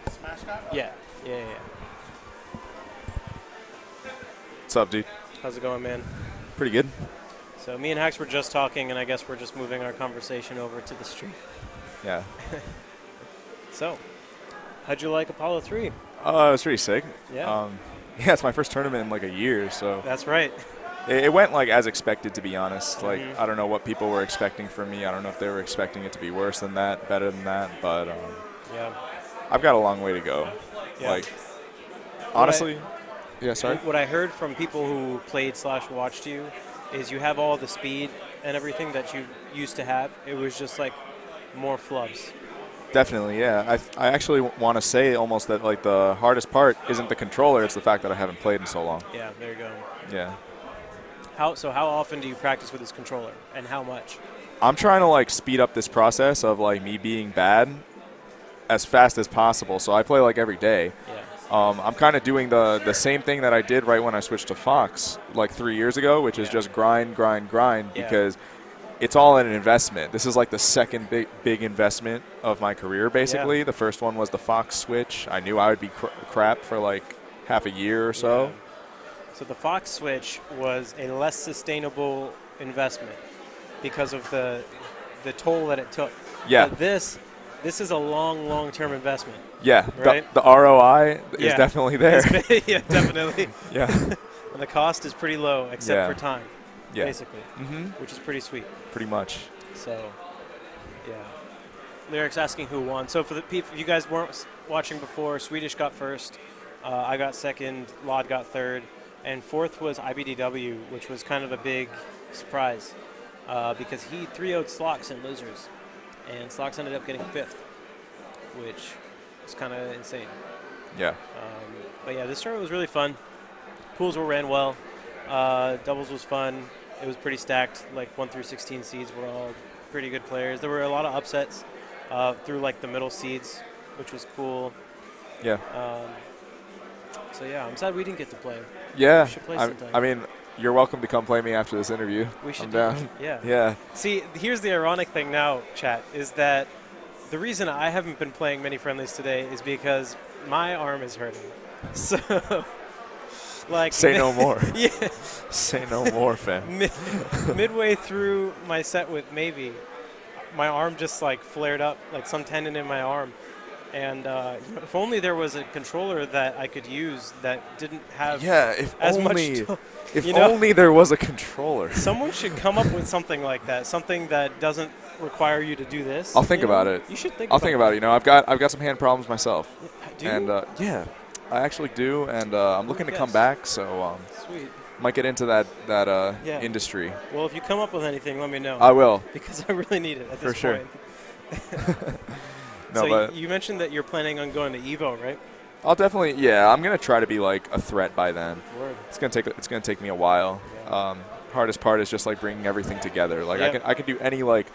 SmashG0d? Yeah. What's up, dude? How's it going, man? Pretty good. So me and Hax were just talking, and I guess we're just moving our conversation over to the stream. Yeah. So, how'd you like Apollo 3? It was pretty sick. Yeah. Yeah, it's my first tournament in like a year, so That's right. it went like as expected, to be honest. Like, Mhm. I don't know what people were expecting from me. I don't know if they were expecting it to be worse than that, better than that, but Yeah. I've got a long way to go. Yeah. Like, honestly, sorry. What I heard from people who played/watched you is you have all the speed and everything that you used to have. It was just like more flubs. Definitely, yeah. I actually want to say almost that like the hardest part isn't the controller; it's the fact that I haven't played in so long. Yeah, there you go. Yeah. How often do you practice with this controller, and how much? I'm trying to like speed up this process of like me being bad as fast as possible. So I play like every day. Yeah. I'm kind of doing the same thing that I did right when I switched to Fox like 3 years ago, which is just grind, Yeah. because it's all an investment. This is like the second big investment of my career, basically. Yeah. The first one was the Fox switch. I knew I would be crap for like half a year or so. Yeah. So the Fox Switch was a less sustainable investment because of the toll that it took. Yeah. But this is a long-term investment. Yeah, Right? the ROI is Yeah. definitely there. Yeah, definitely. Yeah. And the cost is pretty low except Yeah. for time, Yeah. basically, which is pretty sweet. Pretty much. So, yeah. Lyric's asking who won. So for the people, if you guys weren't watching before, Swedish got first, I got second, Lod got third, and fourth was IBDW, which was kind of a big surprise because he 3-0'd Slox in losers, and Slox ended up getting fifth, which is kind of insane. Yeah. But yeah, this tournament was really fun. Pools were ran well. Doubles was fun. It was pretty stacked. Like 1 through 16 seeds were all pretty good players. There were a lot of upsets through like the middle seeds, which was cool. Yeah. So yeah, I'm sad we didn't get to play. Yeah. We should play sometime. I mean, you're welcome to come play me after this interview. We should I'm do down. that. Yeah. Yeah. See, here's the ironic thing now, chat, is that the reason I haven't been playing many friendlies today is because my arm is hurting. So, like, Say no more. Yeah. Say no more, fam. Midway through my set with Maybe, my arm just like flared up, like some tendon in my arm. And if only there was a controller that I could use that didn't have If as only, much. if only there was a controller. Someone should come up with something like that, something that doesn't require you to do this. I'll think about it. You should think. I'll think about it. You know, I've got some hand problems myself. Do you? And yeah, I actually do, and I'm looking to come back, so Sweet. might get into that Yeah. industry. Well, if you come up with anything, let me know. I will. Because I really need it at For this sure. point. No, so but you mentioned that you're planning on going to Evo, right? I'll definitely. Yeah, I'm gonna try to be like a threat by then. Word. It's gonna take me a while. Yeah. Hardest part is just like bringing everything together. Like Yeah. I can do any like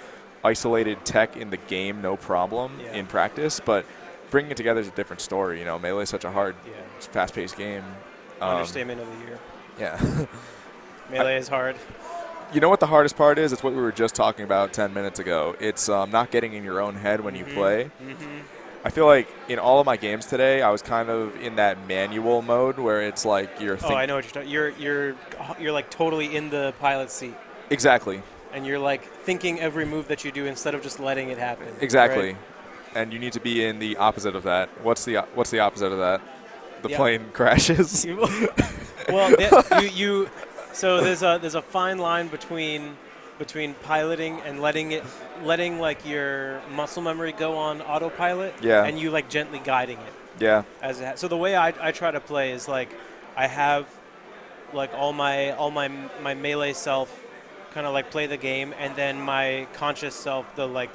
isolated tech in the game, no problem Yeah. in practice, but bringing it together is a different story. You know, Melee is such a hard, Yeah. fast-paced game. Understatement of the year. Yeah. Melee is hard. You know what the hardest part is? It's what we were just talking about 10 minutes ago. It's not getting in your own head when you play. Mm-hmm. I feel like in all of my games today, I was kind of in that manual mode where it's like you're Oh, I know what you're talking. You're like totally in the pilot seat, Exactly. and you're like thinking every move that you do instead of just letting it happen. Exactly. right? And you need to be in the opposite of that. What's the opposite of that? The Yeah. plane crashes. Well, you. So there's a fine line between piloting and letting like your muscle memory go on autopilot. Yeah. And you like gently guiding it. Yeah. So the way I try to play is like I have like all my melee self kind of like play the game, and then my conscious self, the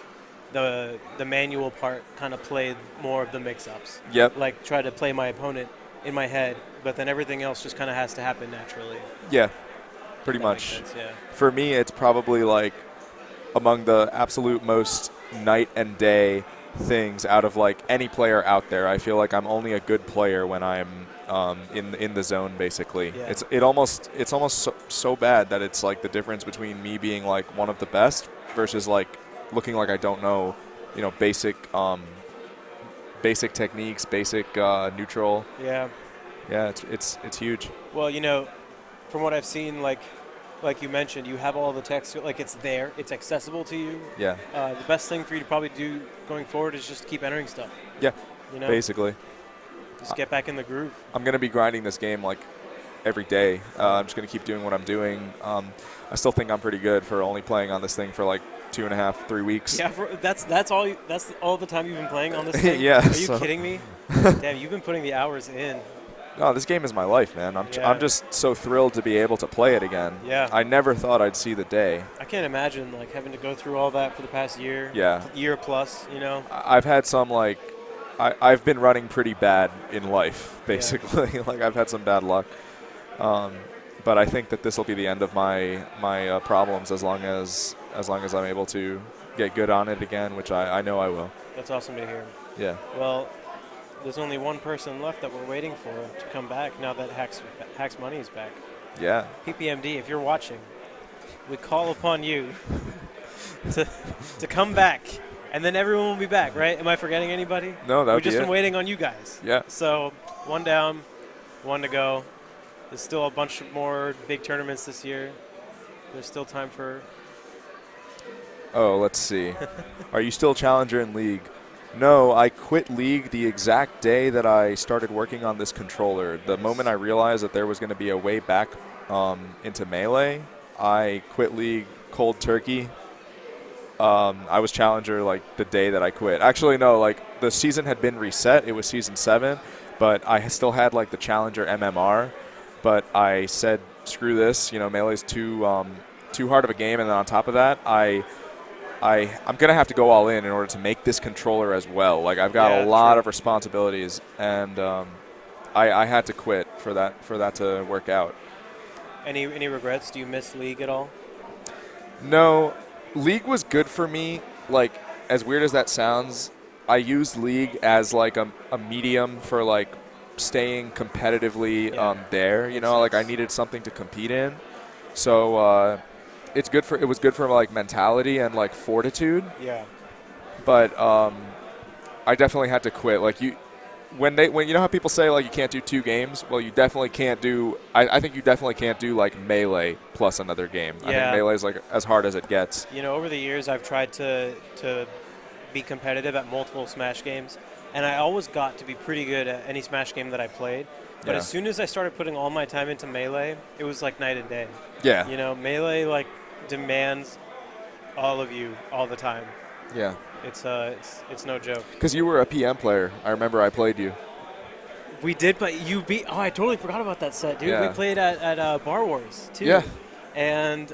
manual part, kind of play more of the mix-ups. Yep. Like try to play my opponent in my head, but then everything else just kind of has to happen naturally. Yeah. Pretty That much. makes sense, yeah. For me, it's probably like among the absolute most night and day things out of like any player out there. I feel like I'm only a good player when I'm in the zone, basically. Yeah. It's almost so bad that it's like the difference between me being like one of the best versus like looking like I don't know, basic basic techniques, basic neutral. Yeah. Yeah, it's huge. Well, from what I've seen, like you mentioned, you have all the text, like it's there, it's accessible to you. Yeah. The best thing for you to probably do going forward is just keep entering stuff. Yeah. Basically. Just get back in the groove. I'm gonna be grinding this game like every day. I'm just gonna keep doing what I'm doing. I still think I'm pretty good for only playing on this thing for like 2.5, 3 weeks. Yeah, that's all the time you've been playing on this thing? Yeah. Are you kidding me? Damn, you've been putting the hours in. No, this game is my life, man. I'm just so thrilled to be able to play it again. Yeah. I never thought I'd see the day. I can't imagine like having to go through all that for the past year. Yeah. Year plus, I've had some like I've been running pretty bad in life, basically. Yeah. Like I've had some bad luck. But I think that this will be the end of my problems as long as I'm able to get good on it again, which I know I will. That's awesome to hear. Yeah. Well, there's only one person left that we're waiting for to come back now that Hacks Money is back. Yeah. PPMD, if you're watching, we call upon you to come back, and then everyone will be back, right? Am I forgetting anybody? No, We've just been waiting on you guys. Yeah. So 1 down, 1 to go. There's still a bunch more big tournaments this year. There's still time for... Oh, let's see. Are you still Challenger in League? No, I quit League the exact day that I started working on this controller. The moment I realized that there was going to be a way back into Melee, I quit League cold turkey. I was Challenger like the day that I quit. Actually, no, like the season had been reset. It was Season 7, but I still had like the Challenger MMR. But I said, screw this. Melee's too hard of a game, and then on top of that, I'm going to have to go all in order to make this controller as well. Like, I've got a lot of responsibilities, and I had to quit for that to work out. Any regrets? Do you miss League at all? No. League was good for me. Like, as weird as that sounds, I used League as, like, a medium for, like, staying competitively there. Like, I needed something to compete in. So, it was good for like mentality and like fortitude. Yeah. But I definitely had to quit. Like when how people say like you can't do 2 games. Well, you definitely can't do. I think you definitely can't do like Melee plus another game. Yeah. I think Melee is like as hard as it gets. Over the years, I've tried to be competitive at multiple Smash games, and I always got to be pretty good at any Smash game that I played. But as soon as I started putting all my time into Melee, it was like night and day. Yeah. Melee like demands all of you all the time. Yeah. It's no joke. Because you were a PM player. I remember I played you. We did, but you beat. Oh, I totally forgot about that set, dude. Yeah. We played at Bar Wars too. Yeah. And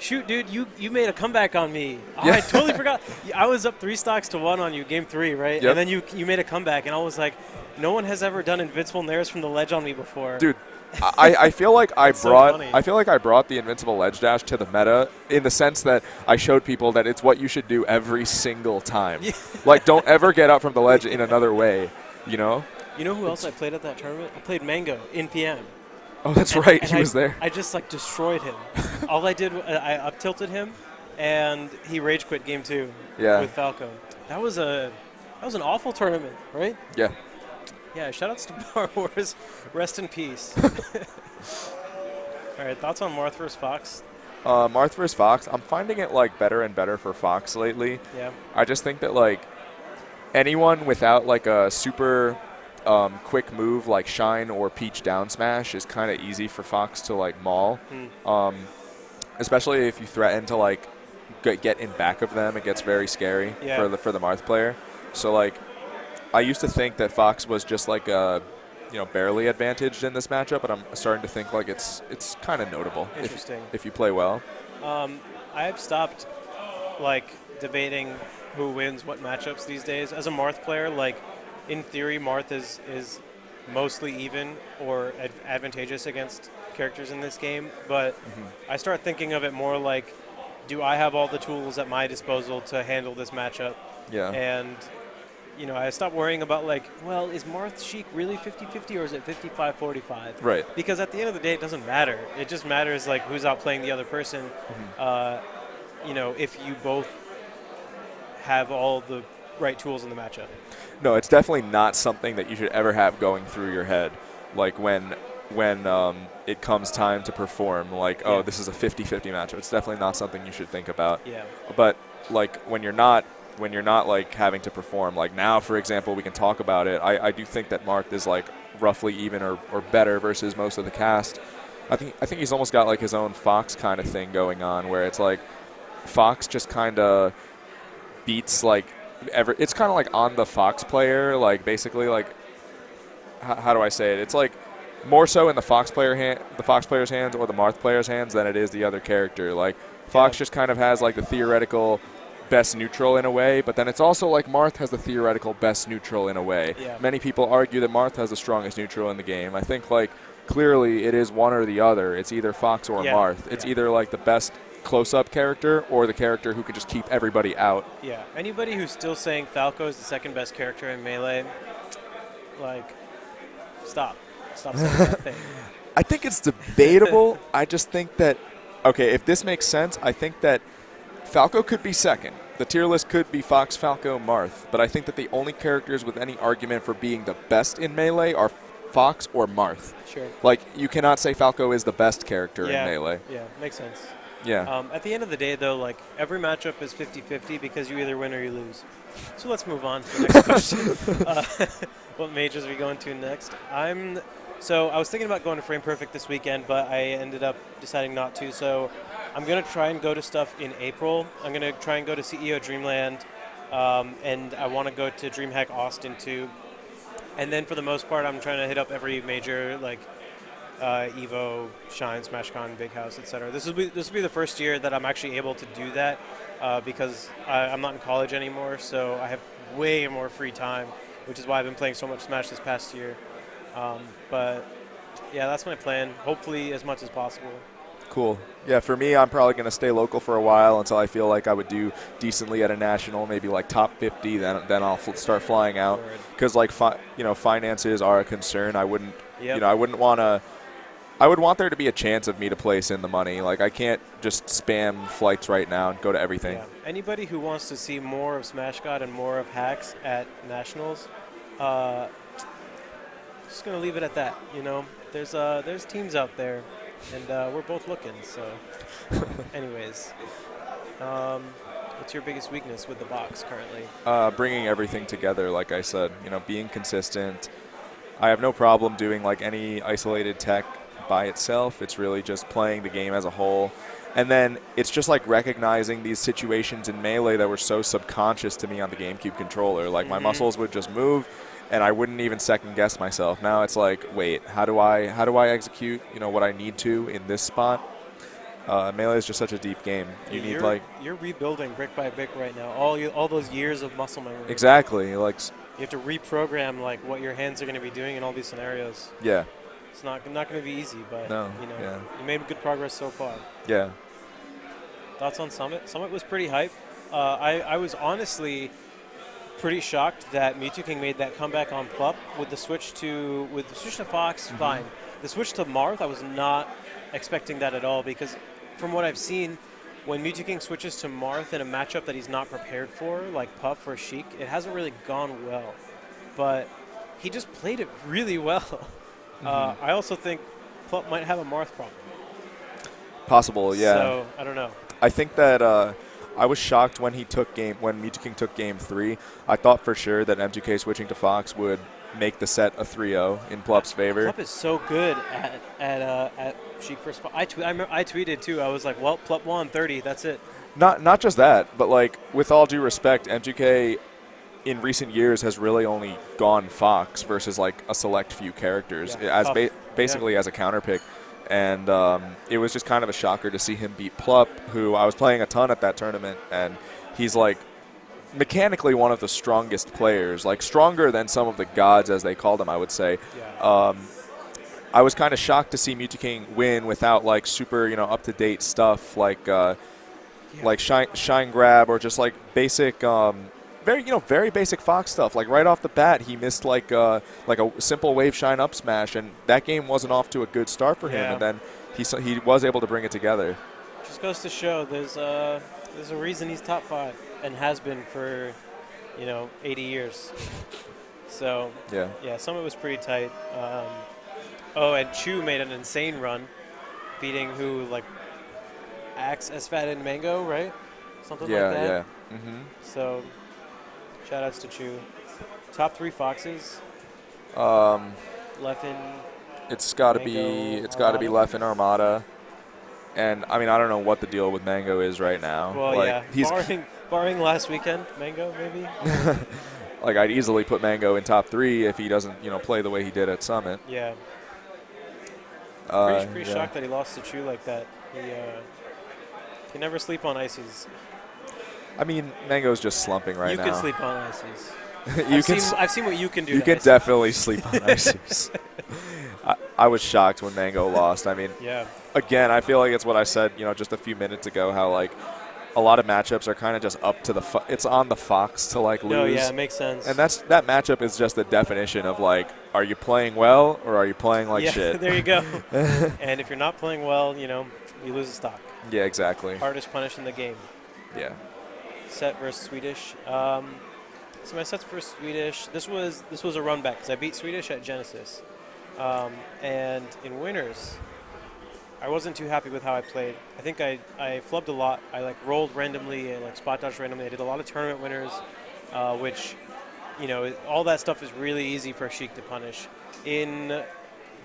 shoot, dude, you made a comeback on me. Oh, Yeah. I totally forgot. I was up 3 stocks to 1 on you, game 3, right? Yep. And then you made a comeback, and I was like, no one has ever done invincible nairs from the ledge on me before. Dude, I feel like I so brought the invincible ledge dash to the meta in the sense that I showed people that it's what you should do every single time. Yeah. Like, don't ever get up from the ledge in another way, You know who else I played at that tournament? I played Mango in PM. Oh, that's right. He was there. I just like destroyed him. All I did, I up tilted him, and he rage quit game 2 with Falco. That was an awful tournament, right? Yeah. Yeah, shoutouts to Bar Wars. Rest in peace. All right, thoughts on Marth vs. Fox? Marth vs. Fox, I'm finding it like better and better for Fox lately. Yeah. I just think that like anyone without like a super quick move like Shine or Peach down smash is kind of easy for Fox to like maul. Especially if you threaten to like get in back of them, it gets very scary for the Marth player. So like I used to think that Fox was just like barely advantaged in this matchup, but I'm starting to think like it's kind of notable. Interesting. If you play well. I've stopped like debating who wins what matchups these days. As a Marth player, like in theory, Marth is mostly even or advantageous against characters in this game, but I start thinking of it more like, do I have all the tools at my disposal to handle this matchup? Yeah. And I stopped worrying about like, well, is Marth Sheik really 50-50 or is it 55-45? Right. Because at the end of the day, it doesn't matter. It just matters like who's outplaying the other person. If you both have all the right tools in the matchup. No, it's definitely not something that you should ever have going through your head. Like when it comes time to perform, like, oh, this is a 50-50 matchup. It's definitely not something you should think about. Yeah. But like when you're not like having to perform, like now, for example, we can talk about it. I do think that Marth is like roughly even or better versus most of the cast. I think he's almost got like his own Fox kind of thing going on, where it's like Fox just kind of beats like it's kind of like on the Fox player, like basically like how do I say it? It's like more so in the Fox player's hands or the Marth player's hands than it is the other character. Like Fox just kind of has like the theoretical best neutral in a way, but then it's also like Marth has the theoretical best neutral in a way. Yeah. Many people argue that Marth has the strongest neutral in the game. I think like clearly it is one or the other. It's either Fox or Marth. It's either like the best close-up character or the character who could just keep everybody out. Yeah. Anybody who's still saying Falco is the second best character in Melee, like, stop saying that thing. I think it's debatable. I just think that, okay, if this makes sense, I think that Falco could be second. The tier list could be Fox, Falco, Marth, but I think that the only characters with any argument for being the best in Melee are Fox or Marth. Sure. Like, you cannot say Falco is the best character in Melee. Yeah, makes sense. Yeah. At the end of the day, though, like, every matchup is 50-50 because you either win or you lose. So let's move on to the next question. What majors are we going to next? So I was thinking about going to Frame Perfect this weekend, but I ended up deciding not to. So I'm going to try and go to stuff in April. I'm going to try and go to CEO Dreamland, and I want to go to DreamHack Austin, too. And then for the most part, I'm trying to hit up every major, like Evo, Shine, SmashCon, Big House, etc. This will be the first year that I'm actually able to do that because I'm not in college anymore, so I have way more free time, which is why I've been playing so much Smash this past year. But yeah, that's my plan. Hopefully, as much as possible. Cool. Yeah, for me, I'm probably going to stay local for a while until I feel like I would do decently at a national, maybe like top 50. Then I'll start flying out because like finances are a concern. I wouldn't I wouldn't want to. I would want there to be a chance of me to place in the money. Like I can't just spam flights right now and go to everything. Yeah. Anybody who wants to see more of SmashGOD and more of hacks at nationals, just gonna leave it at that. There's teams out there, and we're both looking. So, anyways, what's your biggest weakness with the box currently? Bringing everything together, like I said, being consistent. I have no problem doing like any isolated tech by itself. It's really just playing the game as a whole. And then it's just like recognizing these situations in Melee that were so subconscious to me on the GameCube controller. Like my muscles would just move and I wouldn't even second guess myself. Now it's like, wait, how do I execute, what I need to in this spot? Melee is just such a deep game. You're rebuilding brick by brick right now. All those years of muscle memory. Exactly. Like you have to reprogram like what your hands are going to be doing in all these scenarios. Yeah. It's not going to be easy, but you made good progress so far. Yeah. Thoughts on Summit? Summit was pretty hype. I was honestly pretty shocked that Mewtwo King made that comeback on Plup with the switch to Fox. Fine. The switch to Marth, I was not expecting that at all because from what I've seen, when Mewtwo King switches to Marth in a matchup that he's not prepared for, like Puff or Sheik, it hasn't really gone well. But he just played it really well. I also think Plup might have a Marth problem. Possible, yeah. So, I don't know. I think that I was shocked when Mewtwo King took Game 3. I thought for sure that M2K switching to Fox would make the set a 3-0 in Plup's favor. Plup is so good at Sheik first. I tweeted too. I was like, well, Plup won 30. That's it. Not just that, but like with all due respect, M2K in recent years has really only gone Fox versus like a select few characters as basically as a counter pick. And it was just kind of a shocker to see him beat Plup, who I was playing a ton at that tournament, and he's like mechanically one of the strongest players, like stronger than some of the gods as they call them, I would say. Yeah. I was kind of shocked to see Mewtwo King win without like super up to date stuff like shine grab or just like basic very basic Fox stuff. Like right off the bat, he missed like a simple wave shine up smash, and that game wasn't off to a good start for him. And then he was able to bring it together. Just goes to show there's a reason he's top 5 and has been for 80 years. So, Yeah. some of it was pretty tight. And Chu made an insane run, beating who, like, Axe, Esfat, and Mango, right? Something like that. Yeah. Mm-hmm. So, shout outs to Chu. Top 3 Foxes. Leffen. It's got to Mango, be Leffen Armada. And I mean, I don't know what the deal with Mango is right now. Well, like, he's barring last weekend, Mango maybe. Like, I'd easily put Mango in top 3 if he doesn't, play the way he did at Summit. Yeah. Pretty shocked that he lost to Chu like that. He can never sleep on ices. I mean, Mango's just slumping right now. You can sleep on ices. I've seen what you can do. You can definitely sleep on ices. I was shocked when Mango lost. I mean, again, I feel like it's what I said, just a few minutes ago, how, like, a lot of matchups are kind of just up to it's on the Fox to, like, lose. No, yeah, it makes sense. And that matchup is just the definition of, like, are you playing well or are you playing like shit? There you go. And if you're not playing well, you lose a stock. Yeah, exactly. Hardest punish in the game. Yeah. Set versus Swedish. So my sets versus Swedish, this was a run back because I beat Swedish at Genesis. And in winners, I wasn't too happy with how I played. I think I flubbed a lot. I, like, rolled randomly and, like, spot dodged randomly. I did a lot of tournament winners, which, all that stuff is really easy for Sheik to punish. In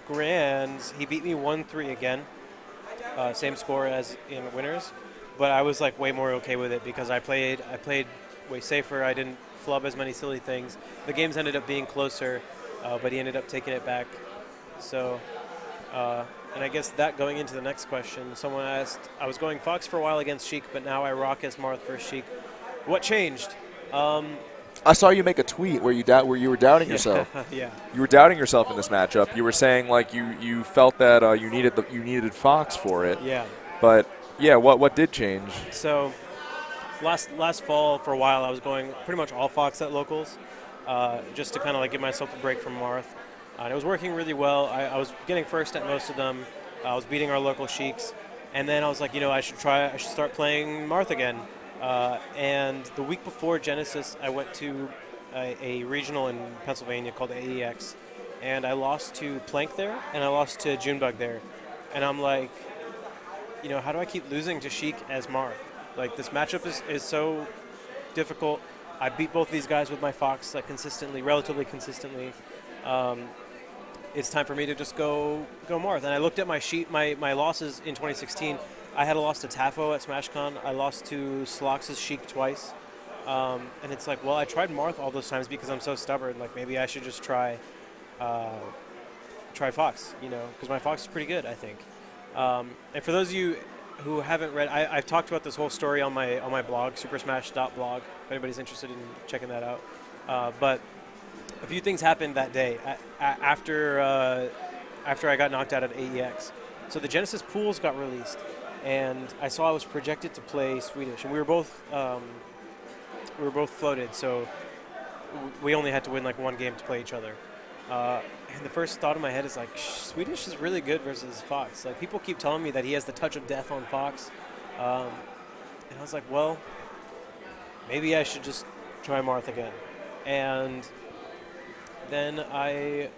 Grands, he beat me 1-3 again, same score as in winners, but I was, like, way more okay with it because I played way safer. I didn't flub as many silly things. The games ended up being closer, but he ended up taking it back. So. And I guess that going into the next question, someone asked, I was going Fox for a while against Sheik, but now I rock as Marth versus Sheik. What changed? I saw you make a tweet where you were doubting yourself. Yeah. You were doubting yourself in this matchup. You were saying, like, you felt that you needed Fox for it. Yeah. But yeah, what did change? So last fall for a while I was going pretty much all Fox at locals, just to kind of, like, give myself a break from Marth. And it was working really well. I was getting first at most of them. I was beating our local Sheiks. And then I was like, I should start playing Marth again. And the week before Genesis, I went to a regional in Pennsylvania called AEX. And I lost to Plank there, and I lost to Junebug there. And I'm like, how do I keep losing to Sheik as Marth? Like, this matchup is so difficult. I beat both these guys with my Fox, like, relatively consistently. It's time for me to just go Marth. And I looked at my sheet, my losses in 2016. I had a loss to Tafo at SmashCon. I lost to Slox's Sheik twice. And it's like, well, I tried Marth all those times because I'm so stubborn. Like, maybe I should just try Fox, because my Fox is pretty good, I think. And for those of you who haven't read, I've talked about this whole story on my blog, supersmash.blog, if anybody's interested in checking that out. But a few things happened that day after I got knocked out at AEX. So the Genesis pools got released, and I saw I was projected to play Swedish, and we were both floated, so we only had to win, like, one game to play each other. And the first thought in my head is, like, Swedish is really good versus Fox. Like, people keep telling me that he has the touch of death on Fox, and I was like, well, maybe I should just try Marth again. And then I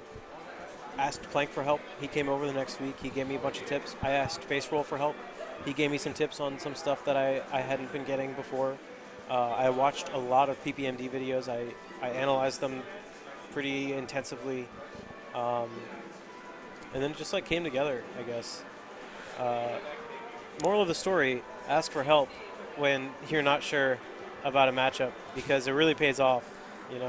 asked Plank for help. He came over the next week. He gave me a bunch of tips. I asked Face Roll for help. He gave me some tips on some stuff that I hadn't been getting before. I watched a lot of PPMD videos. I analyzed them pretty intensively. And then it just, like, came together, I guess. Moral of the story, ask for help when you're not sure about a matchup, because it really pays off.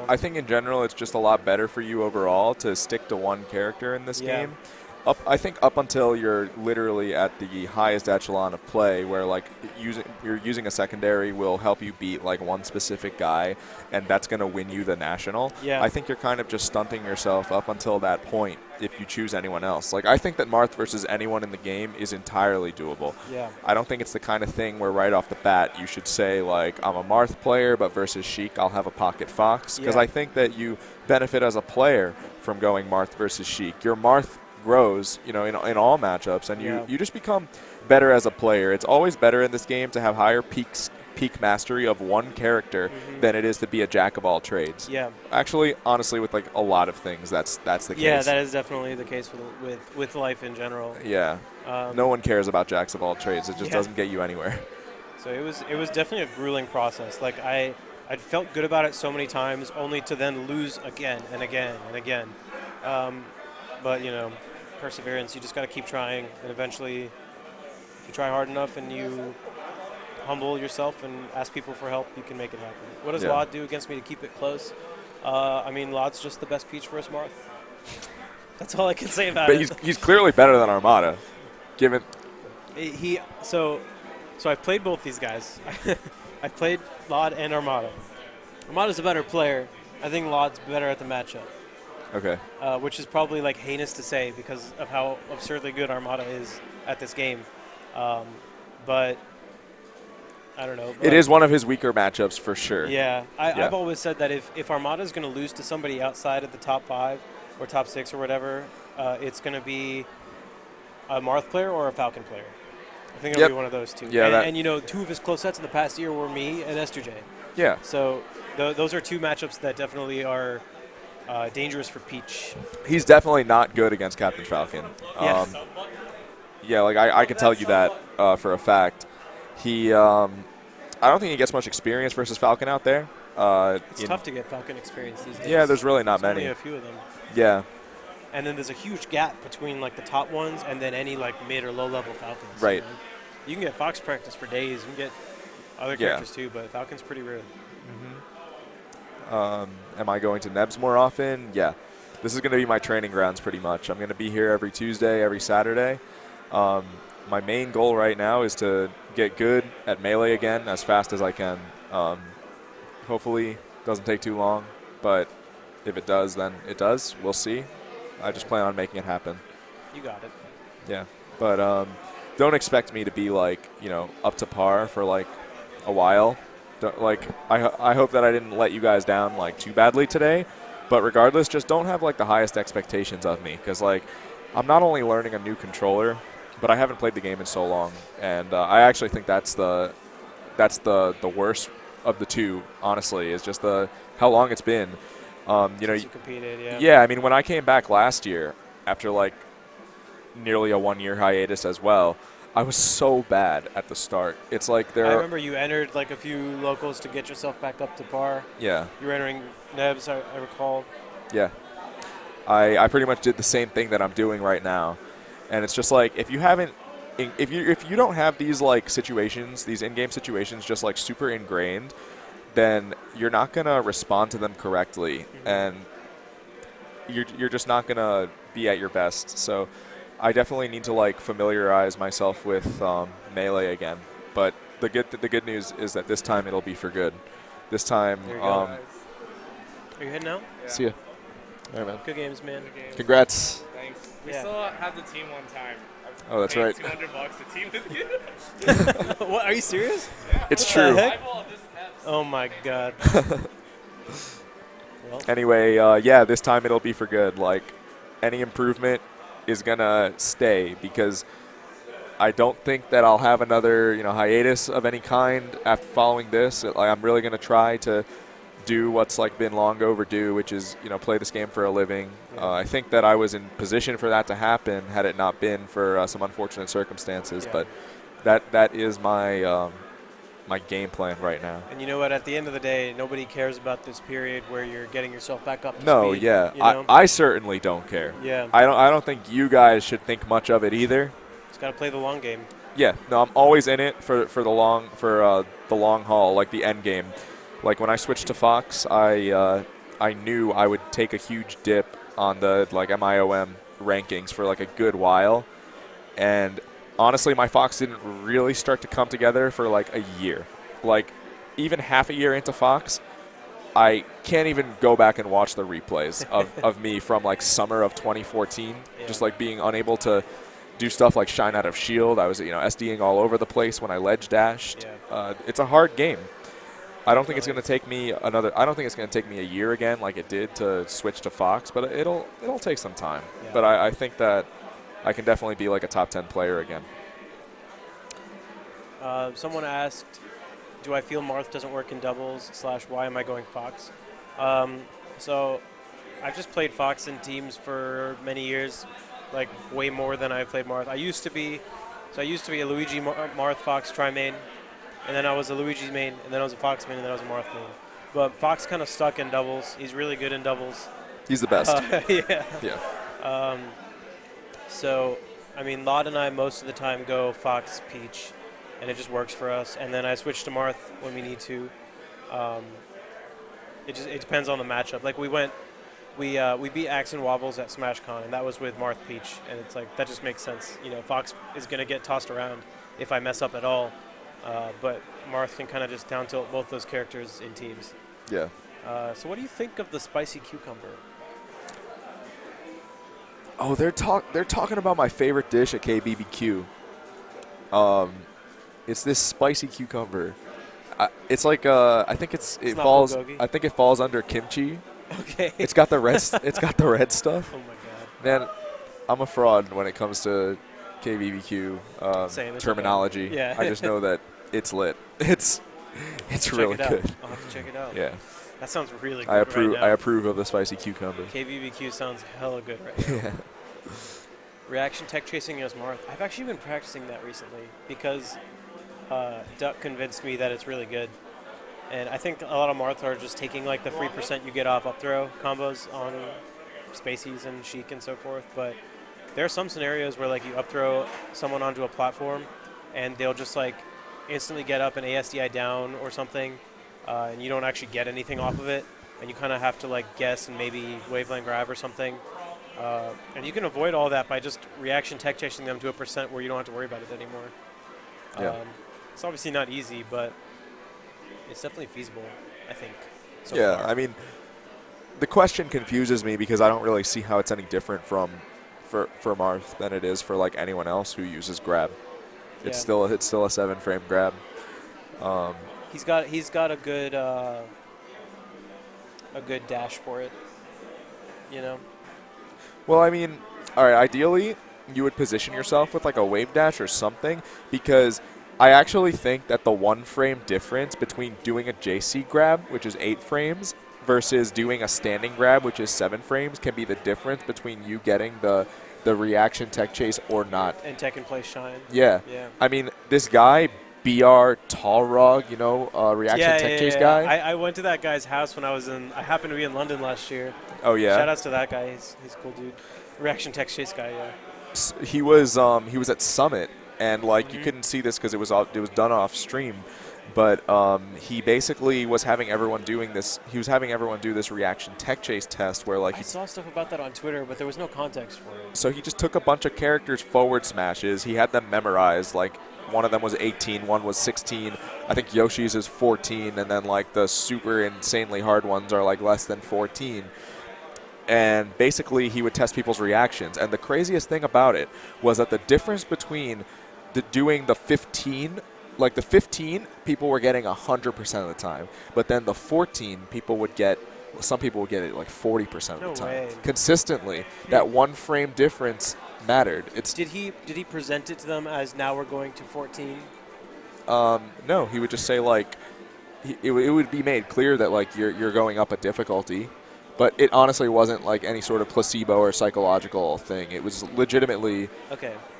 I think in general it's just a lot better for you overall to stick to one character in this game. I think up until you're literally at the highest echelon of play, where, like, you're using a secondary will help you beat, like, one specific guy, and that's going to win you the national. Yeah. I think you're kind of just stunting yourself up until that point if you choose anyone else. Like, I think that Marth versus anyone in the game is entirely doable. Yeah. I don't think it's the kind of thing where right off the bat you should say, like, I'm a Marth player, but versus Sheik I'll have a pocket Fox, because I think that you benefit as a player from going Marth versus Sheik. Your Marth grows, in all matchups, and you just become better as a player. It's always better in this game to have higher peaks peak mastery of one character than it is to be a jack of all trades. Yeah. Actually, honestly, with like a lot of things, that's the case. Yeah, that is definitely the case with life in general. Yeah. No one cares about jacks of all trades. It just doesn't get you anywhere. So it was definitely a grueling process. Like I felt good about it so many times, only to then lose again and again and again. But perseverance. You just got to keep trying, and eventually, if you try hard enough and you humble yourself and ask people for help, you can make it happen. What does Lod do against me to keep it close? Lod's just the best peach for us, Marth. That's all I can say about it. But he's clearly better than Armada, given. So I've played both these guys. I've played Lod and Armada. Armada's a better player. I think Lod's better at the matchup. Okay. Which is probably like heinous to say because of how absurdly good Armada is at this game. But I don't know. It is one of his weaker matchups for sure. Yeah. I've always said that if Armada is going to lose to somebody outside of the top 5 or top 6 or whatever, it's going to be a Marth player or a Falcon player. I think it'll be one of those two. Yeah, and 2 of his close sets in the past year were me and Esther Yeah. So those are 2 matchups that definitely are dangerous for Peach. He's definitely not good against Captain Falcon. Yes. Yeah, like I can tell you that for a fact. He, I don't think he gets much experience versus Falcon out there. It's tough to get Falcon experience these days. Yeah, there's really not There's many. Only a few of them. Yeah. And then there's a huge gap between like the top ones and then any like mid or low level Falcons. Right. You can get Fox practice for days. You can get other characters too, but Falcon's pretty rare. Am I going to Nebs more often? Yeah. This is going to be my training grounds pretty much. I'm going to be here every Tuesday, every Saturday. My main goal right now is to get good at Melee again as fast as I can. Hopefully it doesn't take too long, but if it does, then it does. We'll see. I just plan on making it happen. You got it. Yeah. But don't expect me to be like, up to par for like a while. I hope that I didn't let you guys down like too badly today, but regardless, just don't have like the highest expectations of me because like I'm not only learning a new controller, but I haven't played the game in so long, and I actually think that's the worst of the two. Honestly, is just how long it's been. Since you competed, yeah. Yeah, I mean when I came back last year after like nearly a 1-year hiatus as well. I was so bad at the start. It's like I remember you entered like a few locals to get yourself back up to par. Yeah. You were entering Nebs, I recall. Yeah. I pretty much did the same thing that I'm doing right now. And it's just like if you don't have these like situations, these in-game situations just like super ingrained, then you're not going to respond to them correctly and you're just not going to be at your best. So I definitely need to like familiarize myself with Melee again, but the good news is that this time it'll be for good. This time, are you heading out? Yeah. See ya. All right, man. Good games, man. Good games. Congrats. Thanks. We Yeah. still have the team one time. Oh, that's paid right. $200 to team with you. What? Are you serious? Yeah. It's What true. the heck? Eyeball this Nebs. Oh my God. Well, Anyway, this time it'll be for good. Like any improvement is gonna stay because I don't think that I'll have another hiatus of any kind after following this. I'm really gonna try to do what's like been long overdue, which is play this game for a living. Yeah. I think that I was in position for that to happen had it not been for some unfortunate circumstances. Yeah. But that is my my game plan right now. and you know what? At the end of the day, nobody cares about this period where you're getting yourself back up to No, speed. yeah, I certainly don't care. Yeah. I don't think you guys should think much of it either. Just got to play the long game. Yeah, no, I'm always in it for the long haul, like the end game. Like when I switched to Fox, I knew I would take a huge dip on the like MIOM rankings for like a good while, and honestly, my Fox didn't really start to come together for like a year. Like even half a year into Fox, I can't even go back and watch the replays of me from like summer of 2014, just like being unable to do stuff like shine out of shield. I was SDing all over the place when I ledge dashed. Yeah. It's a hard game. I don't think it's going to take me a year again like it did to switch to Fox, but it'll take some time. Yeah. But I think that I can definitely be like a top 10 player again. Someone asked, do I feel Marth doesn't work in doubles / why am I going Fox? So I've just played Fox in teams for many years, like way more than I've played Marth. I used to be a Luigi Marth Fox tri-main, and then I was a Luigi main, and then I was a Fox main, and then I was a Marth main. But Fox kind of stuck in doubles. He's really good in doubles. He's the best. Yeah. Yeah. So, I mean, Lod and I most of the time go Fox Peach, and it just works for us. And then I switch to Marth when we need to. It depends on the matchup. Like we beat Axe and Wobbles at SmashG0d, and that was with Marth Peach, and it's like that just makes sense. You know, Fox is gonna get tossed around if I mess up at all, but Marth can kind of just down tilt both those characters in teams. Yeah. So what do you think of the spicy cucumber? Oh, they're talking about my favorite dish at KBBQ. It's this spicy cucumber. It's like I think it falls. Bulgogi? I think it falls under kimchi. Okay. It's got the red. It's got the red stuff. Oh my god. Man, I'm a fraud when it comes to KBBQ Same, terminology. okay. Yeah. I just know that it's lit. It's really good. I'll have to check it out. Yeah. That sounds really good. I approve. Right now. I approve of the spicy cucumber. KBBQ sounds hella good right now. Yeah. Reaction tech chasing as Marth. I've actually been practicing that recently because Duck convinced me that it's really good. And I think a lot of Marth are just taking like the 3% you get off up throw combos on Spaceys and Sheik and so forth. But there are some scenarios where like you up throw someone onto a platform and they'll just like instantly get up and ASDI down or something, and you don't actually get anything off of it. And you kind of have to like guess and maybe waveland grab or something. And you can avoid all that by just reaction tech chasing them to a % where you don't have to worry about it anymore. Yeah. It's obviously not easy, but it's definitely feasible, I think. So Yeah, far. I mean, the question confuses me because I don't really see how it's any different for Marth than it is for like anyone else who uses grab. It's Yeah. still a 7-frame grab. He's got a good dash for it. You know. Well, I mean, all right, ideally you would position yourself with like a wave dash or something, because I actually think that the 1-frame difference between doing a JC grab, which is 8 frames, versus doing a standing grab, which is 7 frames, can be the difference between you getting the reaction tech chase or not. And tech and play shine. Yeah. Yeah. I mean, this guy, BR Talrog, you know, reaction tech chase guy. I went to that guy's house when I happened to be in London last year. Oh, yeah? Shout outs to that guy. He's a cool dude. Reaction tech chase guy, yeah. He was at Summit, and like you couldn't see this because it was done off stream, but he basically was having everyone doing this. He was having everyone do this reaction tech chase test where like I saw stuff about that on Twitter, but there was no context for it. So he just took a bunch of characters forward smashes. He had them memorized. Like one of them was 18, one was 16. I think Yoshi's is 14, and then like the super insanely hard ones are like less than 14. And basically he would test people's reactions. And the craziest thing about it was that the difference between doing the 15, like the 15, people were getting 100% of the time. But then the 14, some people would get it like 40% of the time. Way. Consistently, that 1-frame difference mattered. Did he present it to them as now we're going to 14? No, he would just say like, it would be made clear that like you're going up a difficulty. But it honestly wasn't like any sort of placebo or psychological thing. It was legitimately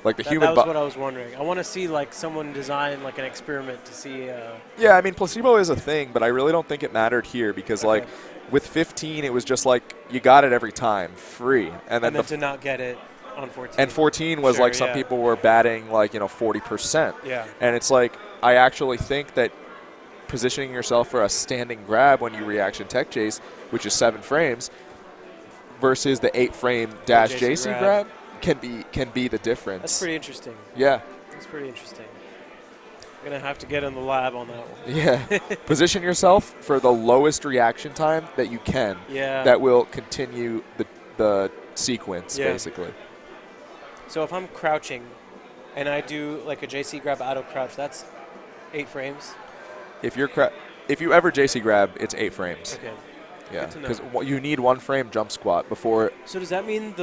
like the human. That was what I was wondering. I want to see like someone design like an experiment to see. Yeah, I mean placebo is a thing, but I really don't think it mattered here because like with 15, it was just like you got it every time, free, and then to not get it on 14. And 14 was like some people were batting like 40%. Yeah. And it's like I actually think that positioning yourself for a standing grab when you reaction tech chase, which is 7 frames, versus the 8-frame dash JC grab can be the difference. That's pretty interesting. Yeah. That's pretty interesting. I'm going to have to get in the lab on that one. Yeah. Position yourself for the lowest reaction time that you can. Yeah. That will continue the sequence, basically. So if I'm crouching and I do like a JC grab out of crouch, that's 8 frames? If you ever JC grab, it's 8 frames. Okay. Yeah, because you need 1-frame jump squat before. So does that mean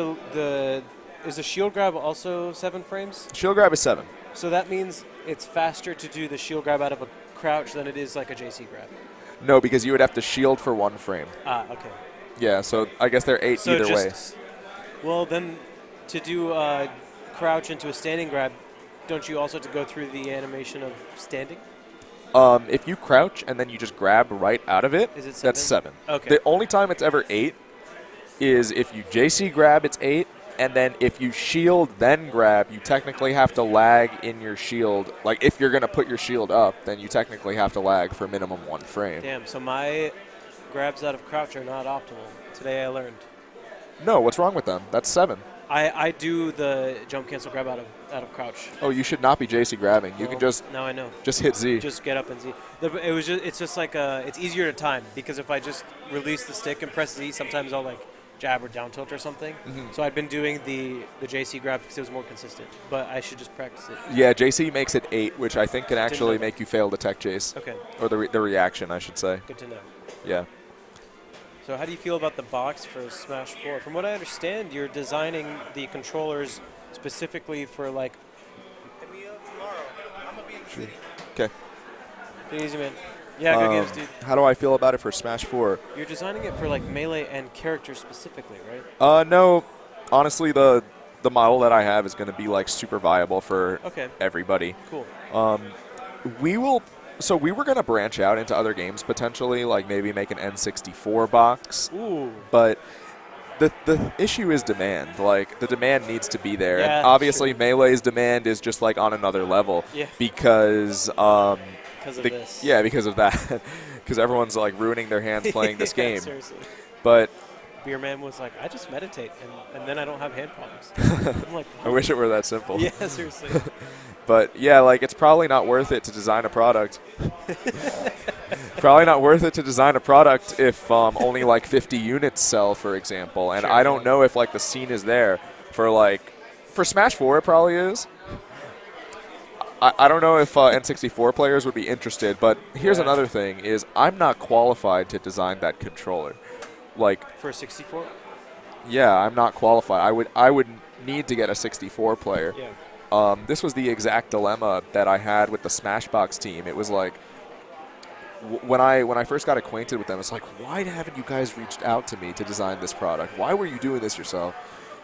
is the shield grab also 7 frames? Shield grab is 7. So that means it's faster to do the shield grab out of a crouch than it is like a JC grab. No, because you would have to shield for 1 frame. Ah, okay. Yeah, so I guess they're 8 So either way. Well, then to do crouch into a standing grab, don't you also have to go through the animation of standing? If you crouch and then you just grab right out of it, Is it that's 7. Okay. The only time it's ever 8 is if you JC grab, it's 8. And then if you shield, then grab, you technically have to lag in your shield. Like, if you're going to put your shield up, then you technically have to lag for minimum 1 frame. Damn, so my grabs out of crouch are not optimal. Today I learned. No, what's wrong with them? That's 7. I do the jump cancel grab out of crouch. Oh, you should not be JC grabbing. You can just Now I know. hit Z. Just get up and Z. It's just like it's easier to time because if I just release the stick and press Z, sometimes I'll like jab or down tilt or something. So I've been doing the JC grab because it was more consistent, but I should just practice it. Yeah, JC makes it 8, which I think can actually know. make you fail the tech chase. Okay, Or the reaction, I should say. good to know. Yeah. So how do you feel about the box for Smash 4? From what I understand, you're designing the controllers specifically for like. Hit me up tomorrow. I'm gonna be in the city. Okay. Take it easy, man. Yeah, good games, dude. How do I feel about it for Smash 4? You're designing it for like melee and characters specifically, right? No. Honestly, the model that I have is going to be like super viable for everybody. Cool. So we were going to branch out into other games potentially, like maybe make an N64 box. Ooh. But the issue is demand. Like, the demand needs to be there. Yeah, And obviously, sure. Melee's demand is just like on another level. Yeah. Because Because of this. Yeah, because of that. Because everyone's like ruining their hands playing this game. Seriously. But Beer Man was like, I just meditate and then I don't have hand problems. I'm like, I wish it were that simple. yeah, seriously. But yeah, like, it's probably not worth it to design a product. Probably not worth it to design a product if only like 50 units sell, for example. And Sure, I don't know if like the scene is there for Smash 4. It probably is. I don't know if N64 players would be interested, but here's another thing: is I'm not qualified to design that controller. Like, For 64? yeah, I'm not qualified. I would need to get a 64 player. Yeah. This was the exact dilemma that I had with the Smashbox team. It was like, when I first got acquainted with them, it's like, why haven't you guys reached out to me to design this product? Why were you doing this yourself?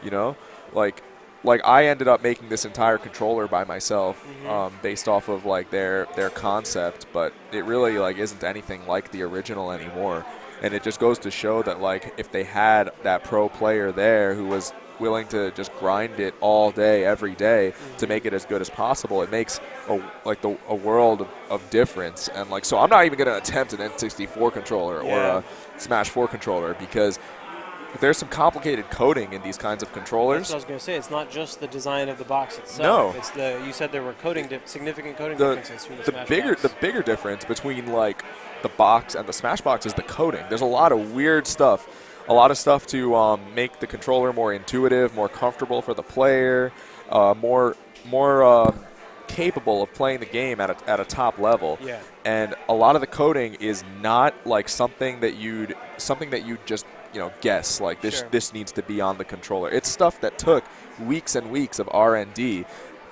You know, like I ended up making this entire controller by myself, based off of like their concept, but it really like isn't anything like the original anymore. And it just goes to show that like if they had that pro player there who was willing to just grind it all day, every day to make it as good as possible, it makes a world of difference. And like, so I'm not even going to attempt an N64 controller or a Smash 4 controller because there's some complicated coding in these kinds of controllers. That's what I was going to say. It's not just the design of the box itself. No. It's you said there were significant coding differences between the Smash box. The bigger difference between like the box and the Smash box is the coding. There's a lot of weird stuff. A lot of stuff to make the controller more intuitive, more comfortable for the player, more capable of playing the game at a top level. Yeah. And a lot of the coding is not like something that you'd just guess like this. Sure. This needs to be on the controller. It's stuff that took weeks and weeks of R&D,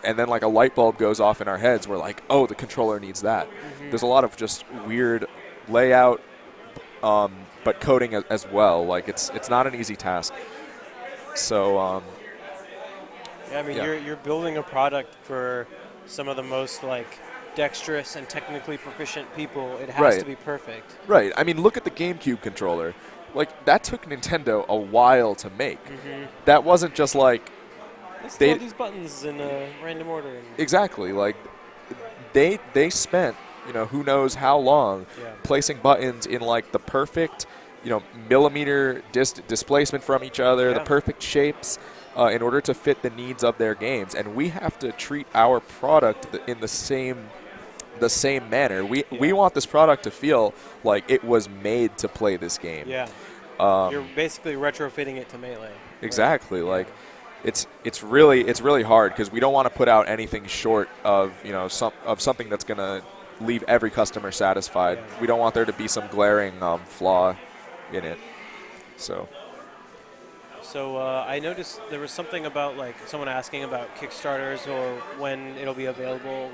and then like a light bulb goes off in our heads. We're like, oh, the controller needs that. There's a lot of just weird layout, but coding as well. Like it's not an easy task. So Yeah, I mean, you're building a product for some of the most like dexterous and technically proficient people. It has Right. to be perfect. right. I mean, look at the GameCube controller. Like, that took Nintendo a while to make. That wasn't just like Let's They- throw these buttons in a random order. And exactly like they spent who knows how long placing buttons in like the perfect millimeter displacement from each other, the perfect shapes, in order to fit the needs of their games. And we have to treat our product in the same manner. We want this product to feel like it was made to play this game. Yeah. You're basically retrofitting it to Melee. Exactly. Like, it's really hard because we don't want to put out anything short of something that's gonna leave every customer satisfied. We don't want there to be some glaring flaw in it. So I noticed there was something about like someone asking about Kickstarters or when it'll be available.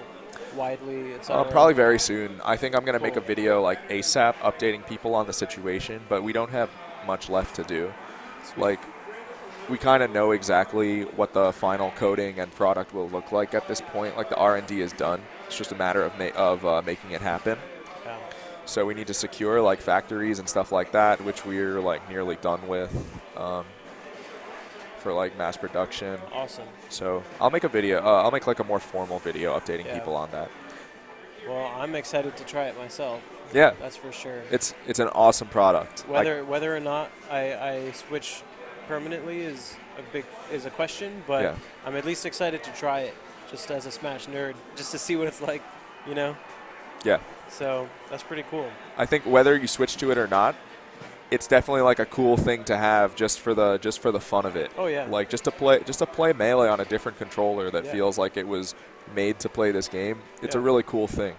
widely, etc.? Probably very soon. I think I'm going to make a video like ASAP updating people on the situation, but we don't have much left to do. Like, we kind of know exactly what the final coding and product will look like at this point. Like, the R&D is done. It's just a matter of making it happen. Yeah. So we need to secure like factories and stuff like that, which we're like nearly done with for like mass production. Awesome. So I'll make a video. I'll make like a more formal video updating people on that. Well, I'm excited to try it myself. Yeah, That's for sure. it's an awesome product. Whether or not I switch permanently is a question, but Yeah. I'm at least excited to try it just as a Smash nerd, just to see what it's like, you know? Yeah, So that's pretty cool. I think whether you switch to it or not, it's definitely like a cool thing to have just for the fun of it. Oh yeah. Like just to play Melee on a different controller that feels like it was made to play this game. It's a really cool thing.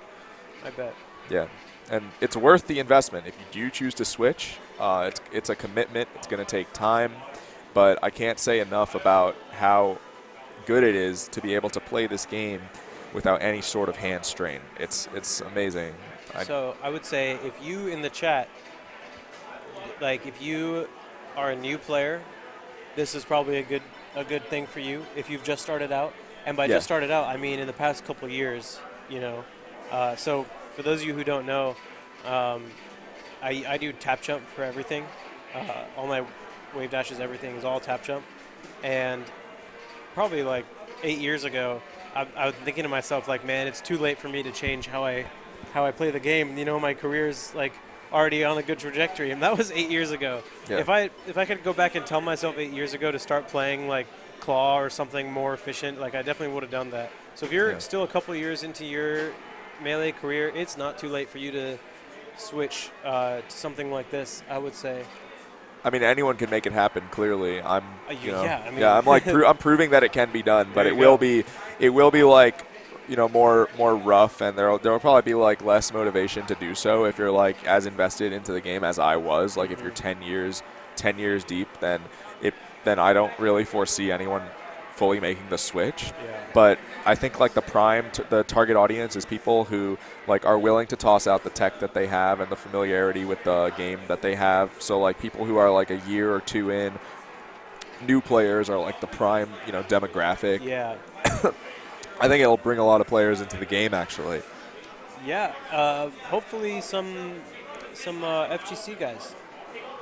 I bet. Yeah, and it's worth the investment. If you do choose to switch, it's a commitment. It's going to take time, but I can't say enough about how good it is to be able to play this game without any sort of hand strain. It's amazing. So I would say if you in the chat, like if you are a new player, this is probably a good thing for you if you've just started out. And by just started out, I mean in the past couple of years, you know. So for those of you who don't know, I do tap jump for everything. All my wave dashes, everything is all tap jump. And probably like 8 years ago, I was thinking to myself, like, man, it's too late for me to change how I play the game. You know, my career's like already on a good trajectory, and that was 8 years ago. Yeah. If I could go back and tell myself 8 years ago to start playing like Claw or something more efficient, like I definitely would have done that. So if you're still a couple of years into your Melee career, it's not too late for you to switch to something like this, I would say. I mean, anyone can make it happen. Clearly, I'm I'm like I'm proving that it can be done, but it will be like, you know, more rough, and there'll probably be like less motivation to do so if you're like as invested into the game as I was. Like if you're 10 years deep, then I don't really foresee anyone fully making the switch. Yeah. But I think like the target audience is people who like are willing to toss out the tech that they have and the familiarity with the game that they have. So like people who are like a year or two in, new players are like the prime, you know, demographic. Yeah. I think it'll bring a lot of players into the game actually. Yeah. Hopefully some FGC guys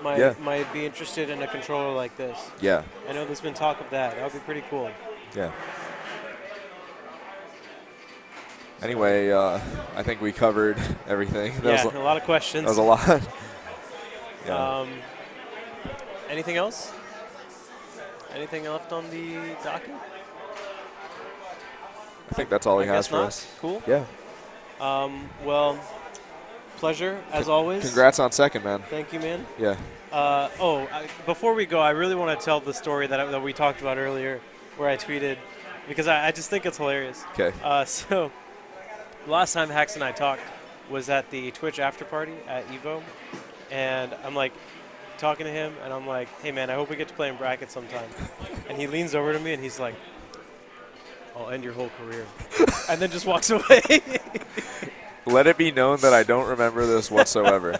might be interested in a controller like this. Yeah. I know there's been talk of that. That would be pretty cool. Yeah. Anyway, I think we covered everything. A lot of questions. That was a lot. Yeah. Anything else? Anything left on the docket? I think that's all he I has guess for not. us. Cool. Yeah. Well, pleasure as always. Congrats on second, man. Thank you, man. Yeah. Before we go, I really want to tell the story that we talked about earlier, where I tweeted, because I just think it's hilarious. Okay. So, the last time Hax and I talked was at the Twitch after party at Evo, and I'm like talking to him, and I'm like, "Hey, man, I hope we get to play in brackets sometime." And he leans over to me, and he's like, "I'll end your whole career," and then just walks away. Let it be known that I don't remember this whatsoever.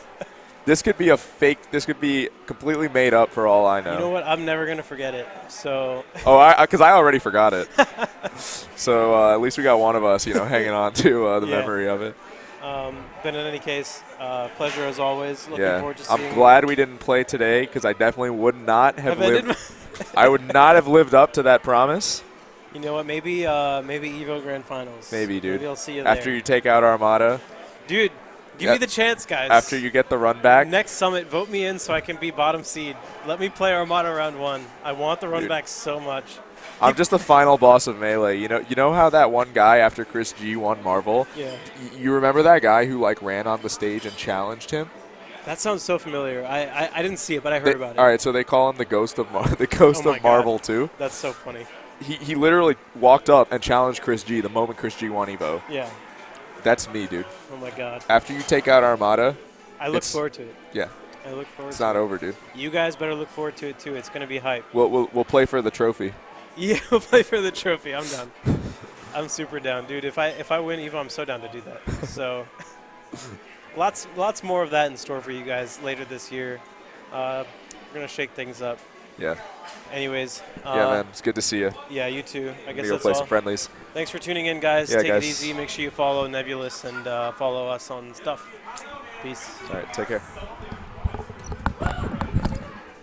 This could be a fake. This could be completely made up for all I know. You know what? I'm never going to forget it. So. Because I already forgot it. So at least we got one of us, you know, hanging on to the memory of it. But in any case, pleasure as always. Looking forward to seeing you. I'm glad we didn't play today because I definitely would not have lived. I would not have lived up to that promise. You know what? Maybe Evo Grand Finals. Maybe, dude. Maybe I'll see you there. After you take out Armada. Dude, give me the chance, guys. After you get the run back. Next summit, vote me in so I can be bottom seed. Let me play Armada round 1. I want the run back so much. I'm just the final boss of Melee. You know how that one guy after Chris G won Marvel? Yeah. You remember that guy who like ran on the stage and challenged him? That sounds so familiar. I didn't see it, but I heard about it. All right, so they call him the Ghost of Marvel too. That's so funny. He literally walked up and challenged Chris G the moment Chris G won Evo. Yeah. That's me, dude. Oh my God. After you take out Armada, I look forward to it. Yeah. I look forward. It's not over, dude. You guys better look forward to it too. It's gonna be hype. We'll play for the trophy. Yeah, we'll play for the trophy. I'm done. I'm super down, dude. If I win Evo, I'm so down to do that. So, lots more of that in store for you guys later this year. We're gonna shake things up. Yeah. Anyways. Yeah, man. It's good to see you. Yeah, you too. I guess Go that's play all. some friendlies. Thanks for tuning in, guys. Yeah, Take guys. it easy. Make sure you follow Nebulous and follow us on stuff. Peace. All right. Take care.